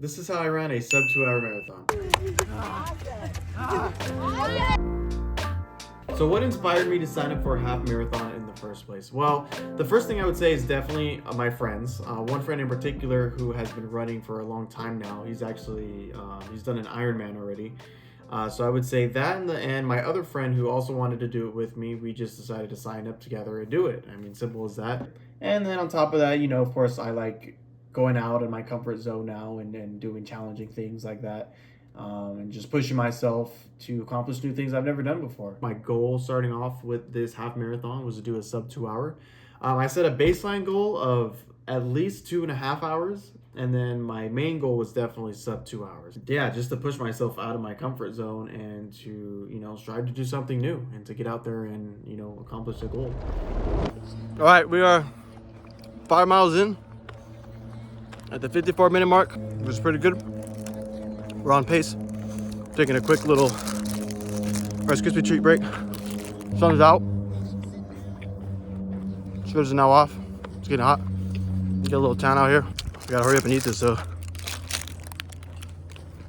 This is how I ran a sub 2 hour marathon. So what inspired me to sign up for a half marathon in the first place? Well, the first thing I would say is definitely my friends. One friend in particular who has been running for a long time now. He's actually he's done an Ironman already. So I would say that, and my other friend who also wanted to do it with me, we just decided to sign up together and do it. I mean, simple as that. And then on top of that, of course, I like going out in my comfort zone now and doing challenging things like that, and just pushing myself to accomplish new things I've never done before. My goal starting off with this half marathon was to do a sub 2 hour. I set a baseline goal of at least 2.5 hours, and then my main goal was definitely sub 2 hours. Yeah, just to push myself out of my comfort zone and to strive to do something new and to get out there and accomplish a goal. All right, we are 5 miles in at the 54-minute mark, which is pretty good. We're on pace. Taking a quick little Rice Krispie treat break. Sun's out. Scooters are now off. It's getting hot. Get a little tan out here. We gotta hurry up and eat this though. I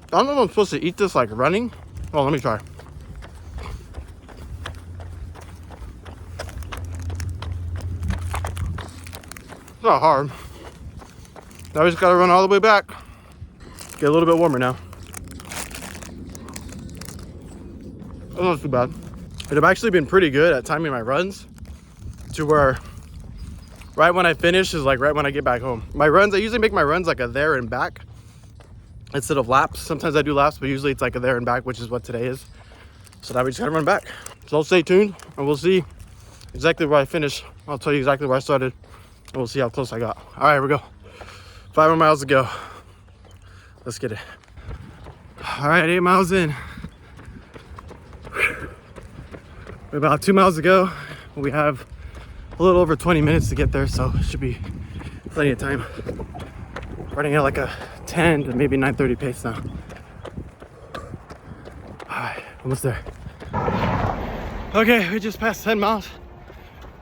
don't know if I'm supposed to eat this like running. Oh, let me try. It's not hard. Now we just gotta run all the way back. Get a little bit warmer now. That's not too bad. And I've actually been pretty good at timing my runs to where right when I finish is like right when I get back home. My runs, I usually make my runs like a there and back instead of laps. Sometimes I do laps, but usually it's like a there and back, which is what today is. So now we just gotta run back. So stay tuned and we'll see exactly where I finish. I'll tell you exactly where I started and we'll see how close I got. All right, here we go. 5 more miles to go. Let's get it. All right, 8 miles in. We're about 2 miles to go. We have a little over 20 minutes to get there, so it should be plenty of time. Running at like a 10 to maybe 9:30 pace now. All right, almost there. Okay, we just passed 10 miles.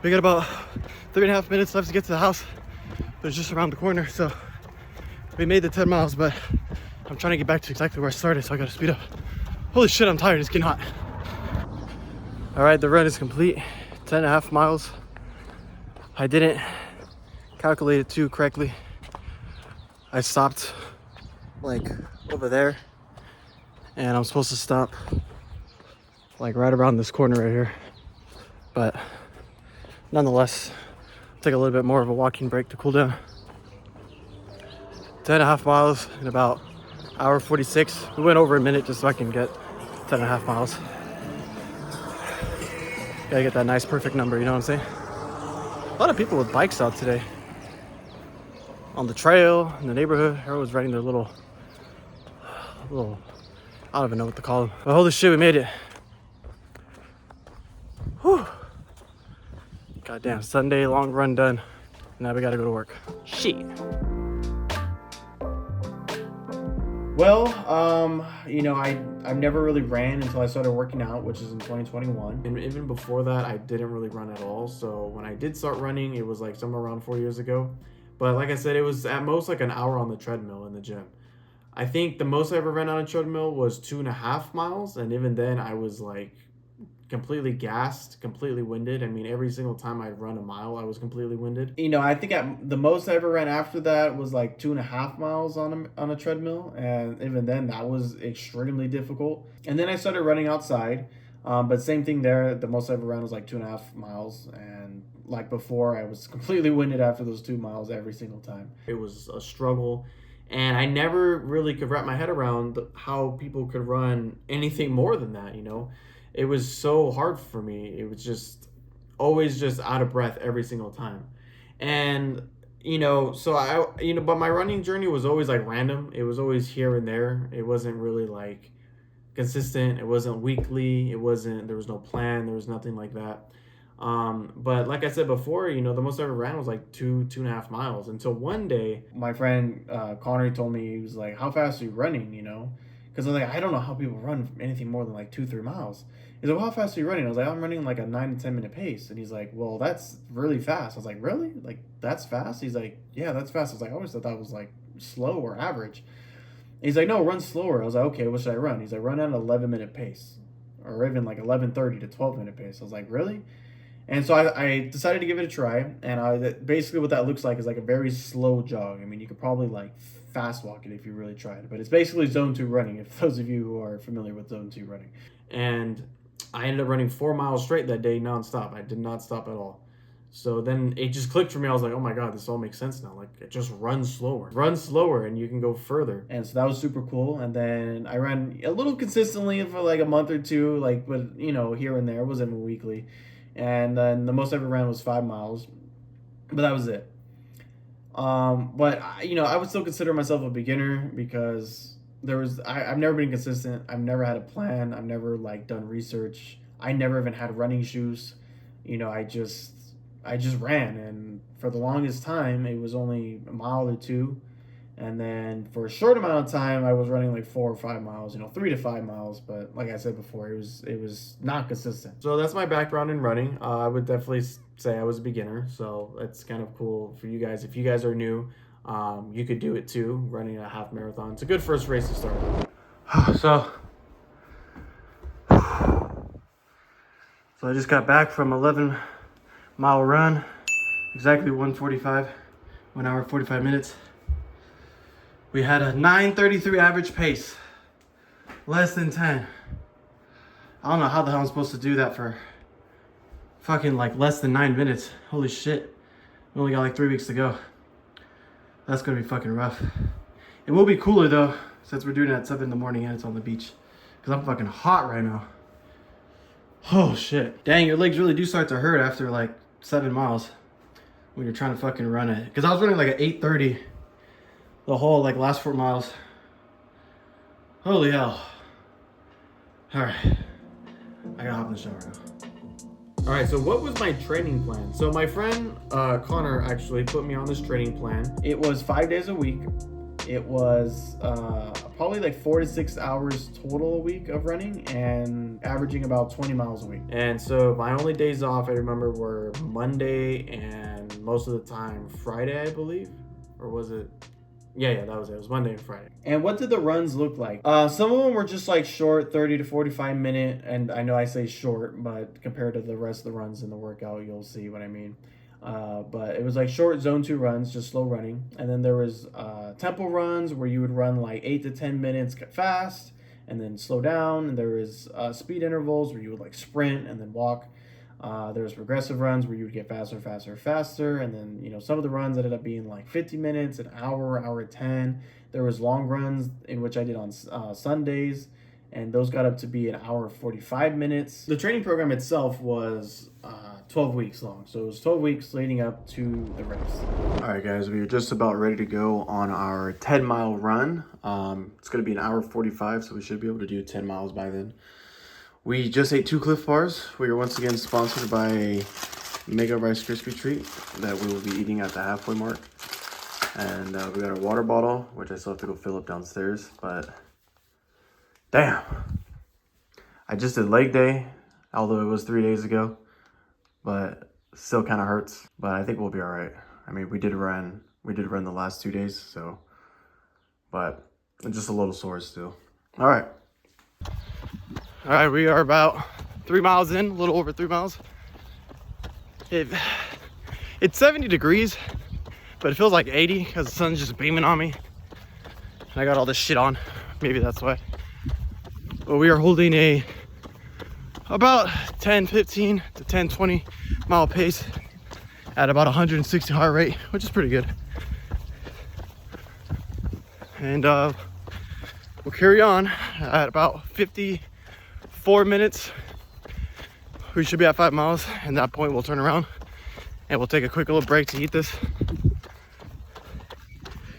We got about 3.5 minutes left to get to the house, but it's just around the corner, so we made the 10 miles, but I'm trying to get back to exactly where I started, so I gotta speed up. Holy shit, I'm tired, it's getting hot. All right, the run is complete, 10.5 miles. I didn't calculate it too correctly. I stopped like over there, and I'm supposed to stop like right around this corner right here. But nonetheless, take a little bit more of a walking break to cool down. 10.5 miles in about hour 46. We went over a minute just so I can get 10.5 miles. Gotta get that nice perfect number, you know what I'm saying? A lot of people with bikes out today. On the trail, in the neighborhood, everyone's riding their little, I don't even know what to call them. But holy shit, we made it. Whew. Goddamn, Sunday long run done. Now we gotta go to work. Shit. Well, I've never really ran until I started working out, which is in 2021. And even before that, I didn't really run at all. So when I did start running, it was like somewhere around 4 years ago. But like I said, it was at most like an hour on the treadmill in the gym. I think the most I ever ran on a treadmill was 2.5 miles. And even then, I was like completely gassed, completely winded. I mean, every single time I'd run a mile, I was completely winded. I think the most I ever ran after that was like 2.5 miles on a treadmill, and even then, that was extremely difficult. And then I started running outside, but same thing there. The most I ever ran was like 2.5 miles, and like before, I was completely winded after those 2 miles every single time. It was a struggle. And I never really could wrap my head around how people could run anything more than that, It was so hard for me. It was just always just out of breath every single time. And, but my running journey was always like random. It was always here and there. It wasn't really like consistent. It wasn't weekly. There was no plan. There was nothing like that. But like I said before, the most I ever ran was like 2.5 miles until one day my friend Connor told me, he was like, "How fast are you running?" Because I was like, I don't know how people run anything more than like 2-3 miles. He's like, well, how fast are you running? I was like, I'm running like a 9 to 10 minute pace. And he's like, well, that's really fast. I was like, really? Like, that's fast? He's like, yeah, that's fast. I was like, I always thought that was like slow or average. He's like, no, run slower. I was like, okay, what should I run? He's like, run at an 11-minute pace, or even like 11:30 to 12-minute pace. I was like, really? And so I decided to give it a try. And basically what that looks like is like a very slow jog. I mean, you could probably like fast walk it if you really tried, but it's basically zone 2 running. If those of you who are familiar with zone 2 running, and I ended up running 4 miles straight that day nonstop. I did not stop at all. So then it just clicked for me. I was like, oh my God, this all makes sense now. Like, it just runs slower. Run slower and you can go further. And so that was super cool. And then I ran a little consistently for like a month or two, like, but you know, here and there. It wasn't weekly. And then the most I ever ran was 5 miles. But that was it. But you know, I would still consider myself a beginner because I've never been consistent. I've never had a plan. I've never like done research. I never even had running shoes. You know, I just ran, and for the longest time it was only a mile or two, and then for a short amount of time I was running like 4 or 5 miles, you know, 3 to 5 miles, but like I said before, it was not consistent. So that's my background in running. I would definitely say I was a beginner, so it's kind of cool for you guys. If you guys are new, you could do it too, running a half marathon. It's a good first race to start with. So I just got back from 11-mile run, exactly 1 hour 45 minutes. We had a 9:33 average pace, less than 10. I don't know how the hell I'm supposed to do that for fucking like less than 9 minutes. Holy shit. We only got like 3 weeks to go. That's gonna be fucking rough. It will be cooler though, since we're doing it at 7 in the morning and it's on the beach. Cause I'm fucking hot right now. Oh shit. Dang, your legs really do start to hurt after like 7 miles when you're trying to fucking run it. Cause I was running like at 8:30 the whole like last 4 miles. Holy hell. All right, I gotta hop in the shower now. All right, so what was my training plan? So my friend Connor actually put me on this training plan. It was 5 days a week. It was probably like 4 to 6 hours total a week of running and averaging about 20 miles a week. And so my only days off I remember were Monday and most of the time Friday, I believe. Or was it? Yeah, that was it. It was Monday and Friday. And what did the runs look like? Some of them were just like short, 30 to 45 minute. And I know I say short, but compared to the rest of the runs in the workout, you'll see what I mean. But it was like short zone 2 runs, just slow running. And then there was tempo runs where you would run like 8 to 10 minutes fast and then slow down. And there was speed intervals where you would like sprint and then walk. There was progressive runs where you would get faster. And then, you know, some of the runs ended up being like 50 minutes, an hour 10. There was long runs in which I did on Sundays, and those got up to be an hour 45 minutes. The training program itself was 12 weeks long. So it was 12 weeks leading up to the race. All right, guys, we are just about ready to go on our 10-mile run. It's going to be an hour 45, so we should be able to do 10 miles by then. We just ate 2 Cliff Bars. We are once again sponsored by Mega Rice Krispie Treat that we will be eating at the halfway mark. And we got a water bottle, which I still have to go fill up downstairs, but damn. I just did leg day, although it was 3 days ago, but still kind of hurts, but I think we'll be all right. I mean, we did run the last 2 days, so, but I'm just a little sore still. All right. All right, we are about 3 miles in, a little over 3 miles. It's 70 degrees, but it feels like 80 because the sun's just beaming on me. And I got all this shit on. Maybe that's why. But we are holding a about 10, 15 to 10, 20 mile pace at about 160 heart rate, which is pretty good. And we'll carry on at about 54 minutes. We should be at 5 miles, and at that point we'll turn around and we'll take a quick little break to eat this.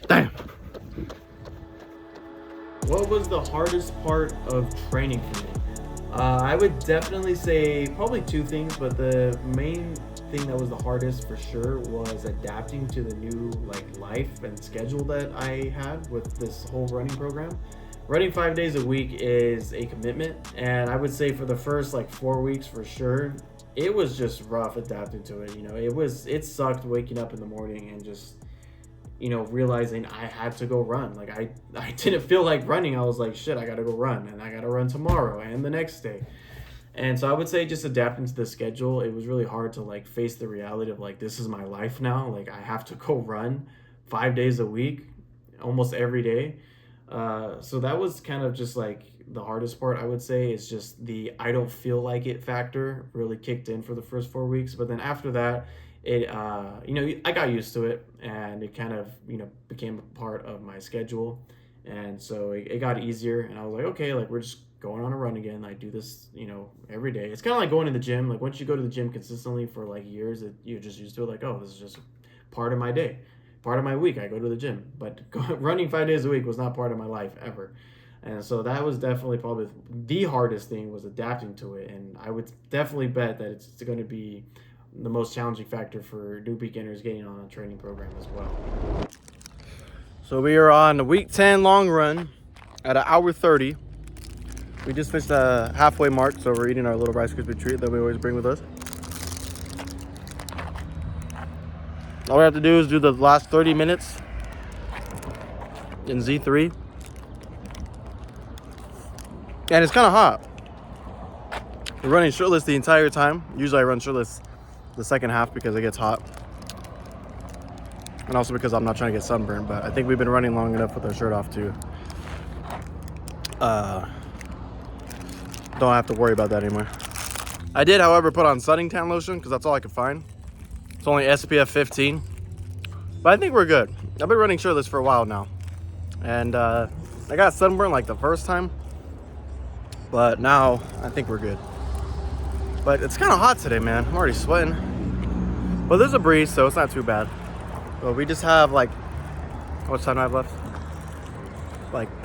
Damn. What was the hardest part of training for me? I would definitely say probably 2 things, but the main thing that was the hardest for sure was adapting to the new life and schedule that I had with this whole running program. Running 5 days a week is a commitment, and I would say for the first 4 weeks for sure, it was just rough adapting to it. You know, it sucked waking up in the morning and just realizing I had to go run. Like I didn't feel like running. I was like, shit, I gotta go run, and I gotta run tomorrow and the next day. And so I would say just adapting to the schedule, it was really hard to like face the reality of like, this is my life now. Like I have to go run 5 days a week, almost every day. So that was kind of just like the hardest part, I would say, is just the I don't feel like it factor really kicked in for the first 4 weeks. But then after that, I got used to it, and it kind of, became a part of my schedule. And so it got easier, and I was like, okay, like we're just going on a run again. I do this, every day. It's kind of like going to the gym. Like once you go to the gym consistently for like years, you're just used to it. Like, oh, this is just part of my day, part of my week. I go to the gym, but running 5 days a week was not part of my life ever. And so that was definitely probably the hardest thing, was adapting to it. And I would definitely bet that it's going to be the most challenging factor for new beginners getting on a training program as well. So we are on the week 10 long run at an hour 30. We just finished the halfway mark, so we're eating our little Rice Krispie treat that we always bring with us. All we have to do is do the last 30 minutes in Z3. And it's kind of hot. We're running shirtless the entire time. Usually I run shirtless the second half because it gets hot. And also because I'm not trying to get sunburned, but I think we've been running long enough with our shirt off to don't have to worry about that anymore. I did, however, put on sunning tan lotion because that's all I could find. It's only SPF 15. But I think we're good. I've been running shirtless for a while now. And I got sunburned like the first time. But now I think we're good. But it's kind of hot today, man. I'm already sweating. But there's a breeze, so it's not too bad. But we just have like, how much time do I have left? Like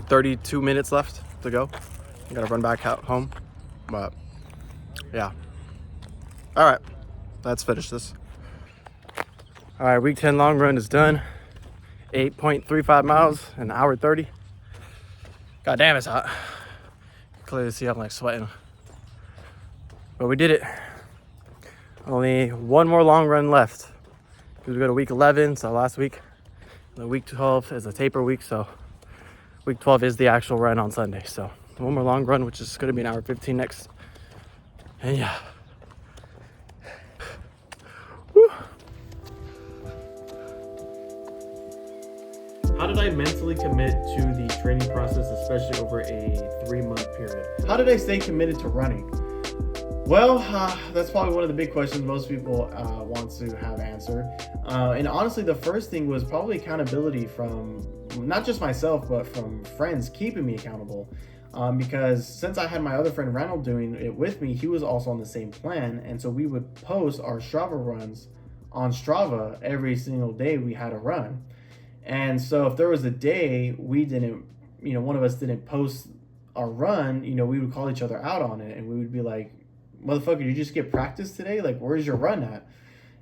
32 minutes left to go. I gotta run back out home. But yeah. All right, let's finish this. All right, week 10 long run is done. 8.35 miles, an hour 30. God damn, it's hot. Clearly see I'm like sweating. But we did it. Only one more long run left. Because we go to week 11, so last week. The week 12 is a taper week, so week 12 is the actual run on Sunday. So one more long run, which is gonna be an hour 15 next. And yeah. Woo. How did I mentally commit to the training process, especially over a 3-month period? How did I stay committed to running? Well, that's probably one of the big questions most people want to have answered. And honestly, the first thing was probably accountability from not just myself, but from friends keeping me accountable. Because since I had my other friend Randall doing it with me, he was also on the same plan. And so we would post our Strava runs on Strava every single day we had a run. And so if there was a day we didn't, one of us didn't post our run, we would call each other out on it, and we would be like, motherfucker, you just get practice today? Like, where's your run at?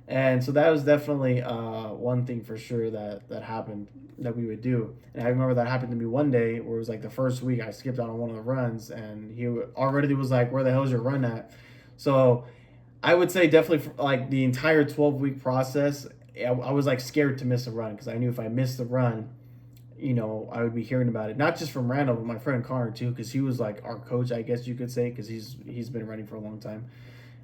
And so that was definitely one thing for sure that happened that we would do. And I remember that happened to me one day where it was like the first week I skipped out on one of the runs, and he already was like, where the hell's your run at? So I would say definitely like the entire 12-week process, I was like scared to miss a run, because I knew if I missed the run, I would be hearing about it. Not just from Randall, but my friend Connor too, because he was like our coach, I guess you could say, because he's been running for a long time.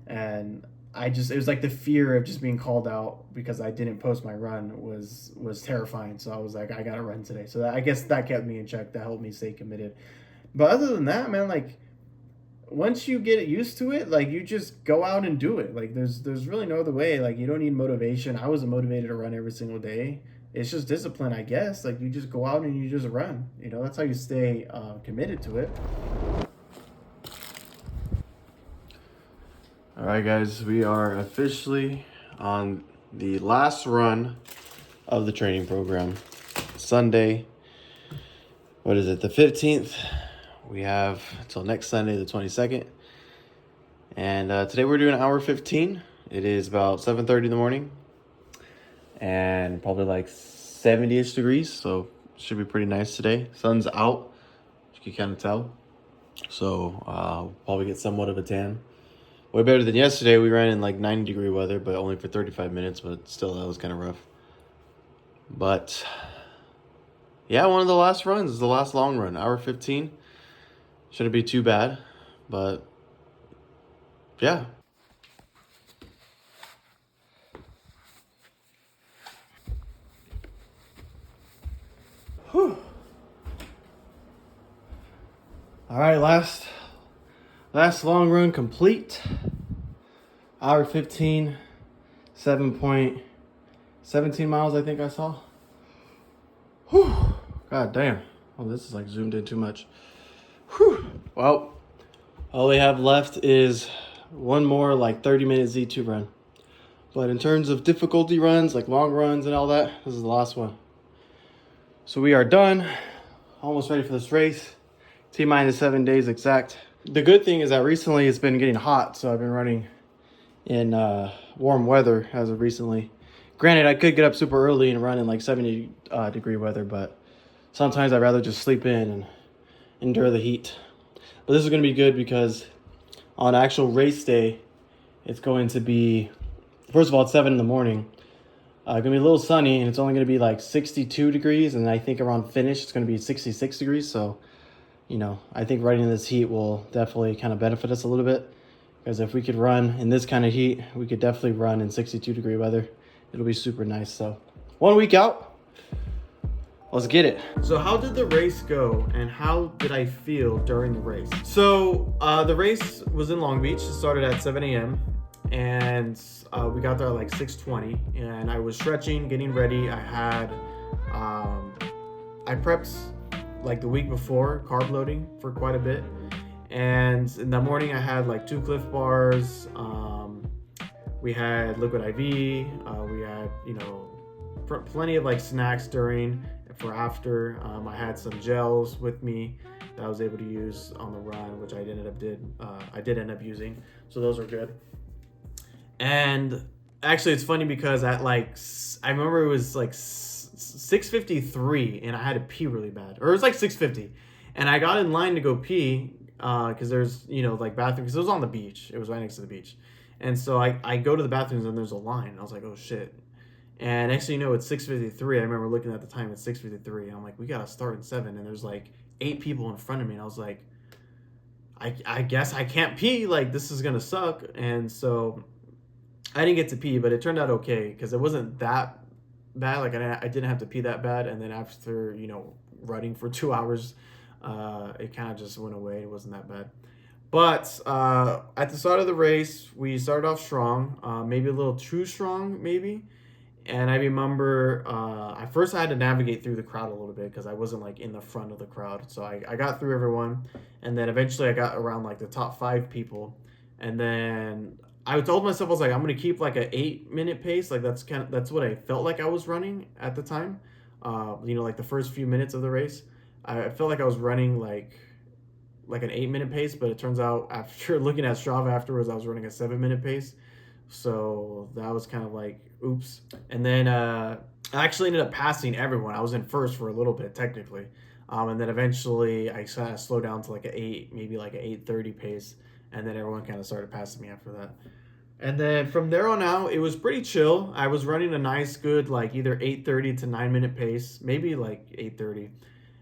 And it was like the fear of just being called out because I didn't post my run was terrifying. So I was like, I gotta run today. So I guess that kept me in check. That helped me stay committed. But other than that, man, like once you get used to it, like you just go out and do it. Like there's really no other way. Like you don't need motivation. I wasn't motivated to run every single day. It's just discipline, I guess. Like you just go out and you just run. That's how you stay committed to it. All right, guys, we are officially on the last run of the training program. Sunday, what is it, the 15th? We have until next Sunday, the 22nd. And today we're doing an hour 15. It is about 7:30 in the morning. And probably like 70-ish degrees, so should be pretty nice today. Sun's out, you can kind of tell. So probably get somewhat of a tan. Way better than yesterday. We ran in like 90-degree weather, but only for 35 minutes, but still that was kind of rough. But yeah, one of the last runs is the last long run, hour 15. Shouldn't be too bad, but yeah. Whew. All right, last long run complete. Hour 15, 7.17 miles, I think I saw. Whew. God damn. Oh, this is like zoomed in too much. Whew. Well, all we have left is one more like 30-minute Z2 run. But in terms of difficulty runs, like long runs and all that, this is the last one. So we are done. Almost ready for this race. T-minus 7 days exact. The good thing is that recently it's been getting hot, so I've been running in warm weather as of recently. Granted, I could get up super early and run in like 70 degree weather, but sometimes I'd rather just sleep in and endure the heat. But this is going to be good because on actual race day, it's going to be, first of all, it's 7 in the morning. Going to be a little sunny, and it's only going to be like 62 degrees, and I think around finish it's going to be 66 degrees. So, you know, I think running in this heat will definitely kind of benefit us a little bit, because if we could run in this kind of heat, we could definitely run in 62 degree weather. It'll be super nice. So 1 week out, let's get it. So how did the race go, and how did I feel during the race? So the race was in Long Beach. It started at 7 a.m. and we got there at like 6:20, and I was stretching, getting ready. I had I prepped like the week before, carb loading for quite a bit, and in the morning I had like 2 Cliff Bars. We had liquid IV. We had, you know, plenty of like snacks during, for after. I had some gels with me that I was able to use on the run, which I did end up using. So those are good. And actually, it's funny because at like, I remember it was like 6:53 and I had to pee really bad, or it was like 6:50, and I got in line to go pee because there's, you know, like bathroom, because it was on the beach. It was right next to the beach. And so I go to the bathrooms and there's a line. I was like, oh shit. And next thing you know, it's 6:53. I remember looking at the time, it's 6:53. And I'm like, we got to start at 7. And there's like 8 people in front of me. And I was like, I guess I can't pee. Like, this is going to suck. And so I didn't get to pee, but it turned out okay because it wasn't that bad. Like, I didn't have to pee that bad. And then after, you know, running for 2 hours, it kind of just went away. It wasn't that bad. But at the start of the race, we started off strong, maybe a little too strong, maybe. And I remember at first I had to navigate through the crowd a little bit because I wasn't like in the front of the crowd. So I got through everyone, and then eventually I got around like the top 5 people. And then I told myself, I was like, I'm gonna keep like an 8-minute pace. Like that's what I felt like I was running at the time. You know, like the first few minutes of the race, I felt like I was running like an 8-minute pace, but it turns out after looking at Strava afterwards, I was running a 7-minute pace. So that was kind of like, oops. And then I actually ended up passing everyone. I was in first for a little bit, technically. And then eventually I kind of slowed down to like an 8, maybe like an 8:30 pace. And then everyone kind of started passing me after that. And then from there on out, it was pretty chill. I was running a nice, good, like either 8:30 to 9-minute pace, maybe like 8:30.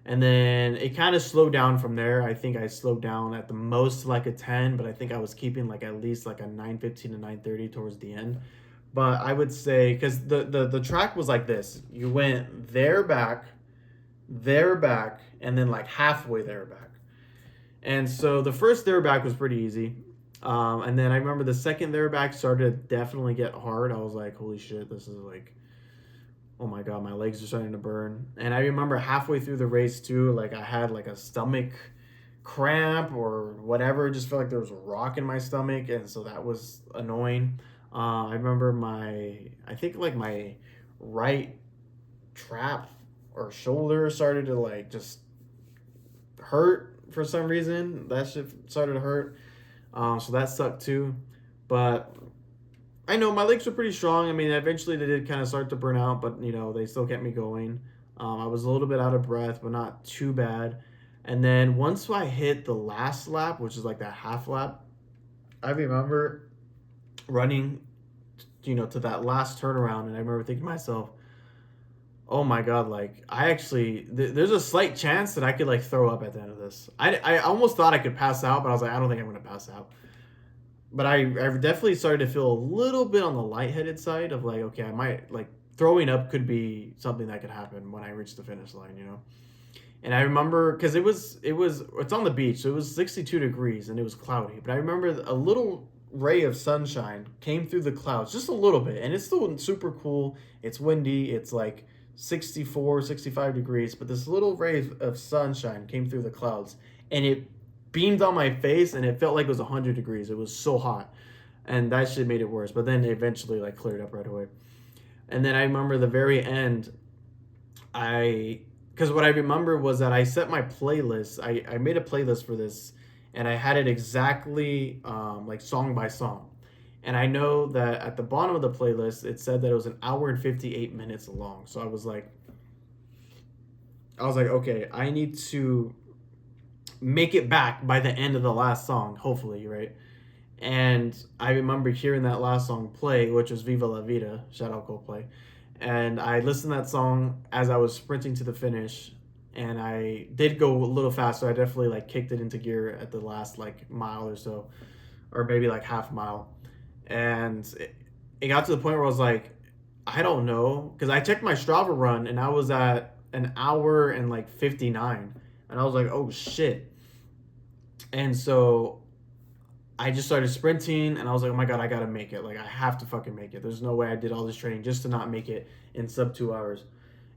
And then it kind of slowed down from there. I think I slowed down at the most like a 10, but I think I was keeping like at least like a 9:15 to 9:30 towards the end. But I would say, because the track was like this. You went there, back, and then like halfway there, back. And so the first there, back was pretty easy. And then I remember the second there, back started to definitely get hard. I was like, holy shit, this is like, oh my god, my legs are starting to burn. And I remember halfway through the race too, like I had like a stomach cramp or whatever. It just felt like there was a rock in my stomach, and so that was annoying. I remember I think like my right trap or shoulder started to like just hurt for some reason. That shit started to hurt. So that sucked too. But I know my legs were pretty strong. I mean, eventually they did kind of start to burn out, but, you know, they still kept me going. I was a little bit out of breath, but not too bad. And then once I hit the last lap, which is like that half lap, I remember running, you know, to that last turnaround, and I remember thinking to myself, oh my god, like I actually there's a slight chance that I could like throw up at the end of this. I almost thought I could pass out, but I was like, I don't think I'm gonna pass out. But I definitely started to feel a little bit on the lightheaded side of like, okay, I might like throwing up could be something that could happen when I reach the finish line, you know. And I remember because it's on the beach, so it was 62 degrees and it was cloudy. But I remember a little ray of sunshine came through the clouds, just a little bit, and it's still super cool. It's windy. It's like 64, 65 degrees, but this little ray of sunshine came through the clouds, and it beamed on my face, and it felt like it was 100 degrees. It was so hot, and that shit made it worse. But then it eventually like cleared up right away. And then I remember the very end, because what I remember was that I set my playlist. I made a playlist for this, and I had it exactly like song by song. And I know that at the bottom of the playlist, it said that it was an hour and 58 minutes long. So I was like, okay, I need to make it back by the end of the last song, hopefully, right? And I remember hearing that last song play, which was Viva La Vida, shout out Coldplay. And I listened to that song as I was sprinting to the finish, and I did go a little faster. I definitely like kicked it into gear at the last like mile or so, or maybe like half mile. And it got to the point where I was like, I don't know, because I checked my Strava run and I was at an hour and like 59, and I was like, oh shit. And so I just started sprinting, and I was like, oh my god, I gotta make it. Like, I have to fucking make it. There's no way I did all this training just to not make it in sub 2 hours.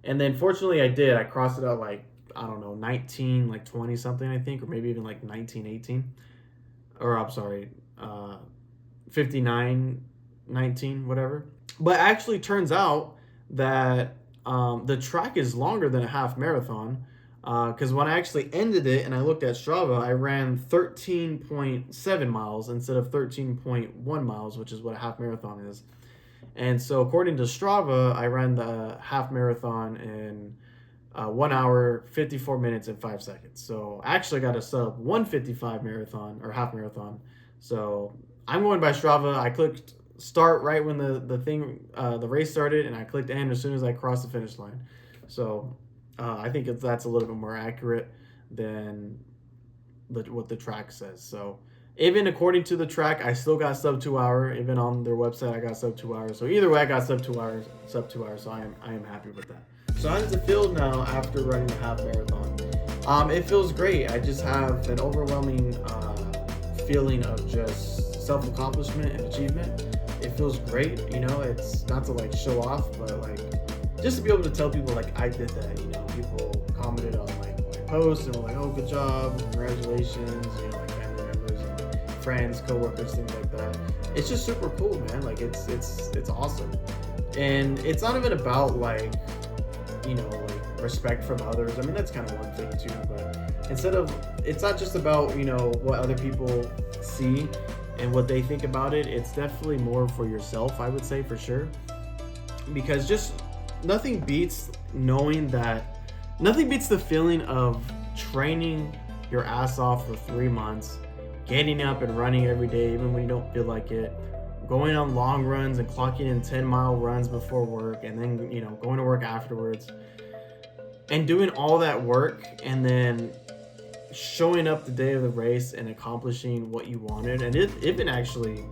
And then fortunately I did. I crossed it out like, I don't know, 19, like 20 something, I think, or maybe even like 19, 18. Or I'm sorry, 59, 19, whatever. But actually turns out that the track is longer than a half marathon. Because when I actually ended it and I looked at Strava, I ran 13.7 miles instead of 13.1 miles, which is what a half marathon is. And so, according to Strava, I ran the half marathon in 1 hour, 54 minutes, and 5 seconds. So, I actually got a sub 155 marathon or half marathon. So, I'm going by Strava. I clicked start right when the race started, and I clicked end as soon as I crossed the finish line. So, I think that's a little bit more accurate than what the track says. So even according to the track, I still got sub 2 hour. Even on their website, I got sub 2 hours. So either way, I got sub 2 hours. So I am happy with that. So how does it feel now after running the half marathon? It feels great. I just have an overwhelming feeling of just self accomplishment and achievement. It feels great. You know, it's not to like show off, but like just to be able to tell people like I did that. You know, people commented on like my posts and were like, "Oh, good job, congratulations!" You know, like family members, and friends, coworkers, things like that. It's just super cool, man. Like it's awesome, and it's not even about like, you know, like respect from others. I mean, that's kind of one thing too, but it's not just about, you know, what other people see and what they think about it. It's definitely more for yourself, I would say, for sure, because just nothing beats the feeling of training your ass off for 3 months, getting up and running every day even when you don't feel like it, going on long runs and clocking in 10-mile runs before work, and then, you know, going to work afterwards, and doing all that work, and then showing up the day of the race and accomplishing what you wanted, and even actually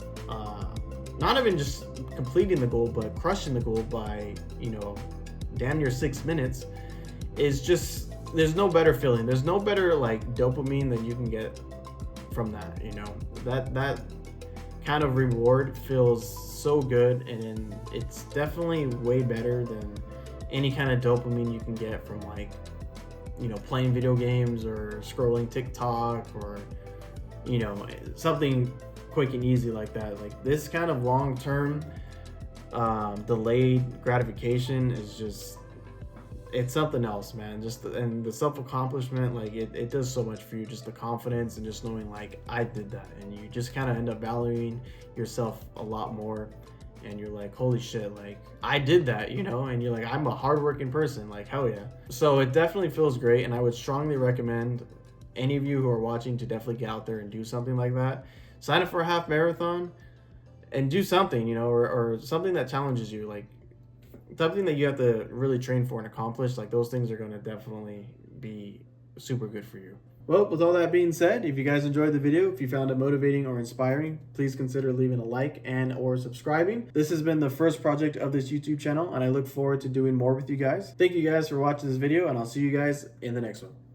not even just completing the goal, but crushing the goal by, you know, damn near 6 minutes, is just, there's no better feeling. There's no better like dopamine than you can get from that, you know. That kind of reward feels so good, and it's definitely way better than any kind of dopamine you can get from like, you know, playing video games or scrolling TikTok or, you know, something quick and easy like that. Like this kind of long-term delayed gratification is just, it's something else, man. Just and the self-accomplishment, like it does so much for you. Just the confidence and just knowing like I did that, and you just kind of end up valuing yourself a lot more, and you're like, holy shit, like I did that, you know. And you're like, I'm a hardworking person, like hell yeah. So it definitely feels great, and I would strongly recommend any of you who are watching to definitely get out there and do something like that. Sign up for a half marathon and do something, you know, or something that challenges you. Like type of thing that you have to really train for and accomplish, like those things are going to definitely be super good for you. Well, with all that being said, if you guys enjoyed the video, if you found it motivating or inspiring, please consider leaving a like and or subscribing. This has been the first project of this YouTube channel, and I look forward to doing more with you guys. Thank you guys for watching this video, and I'll see you guys in the next one.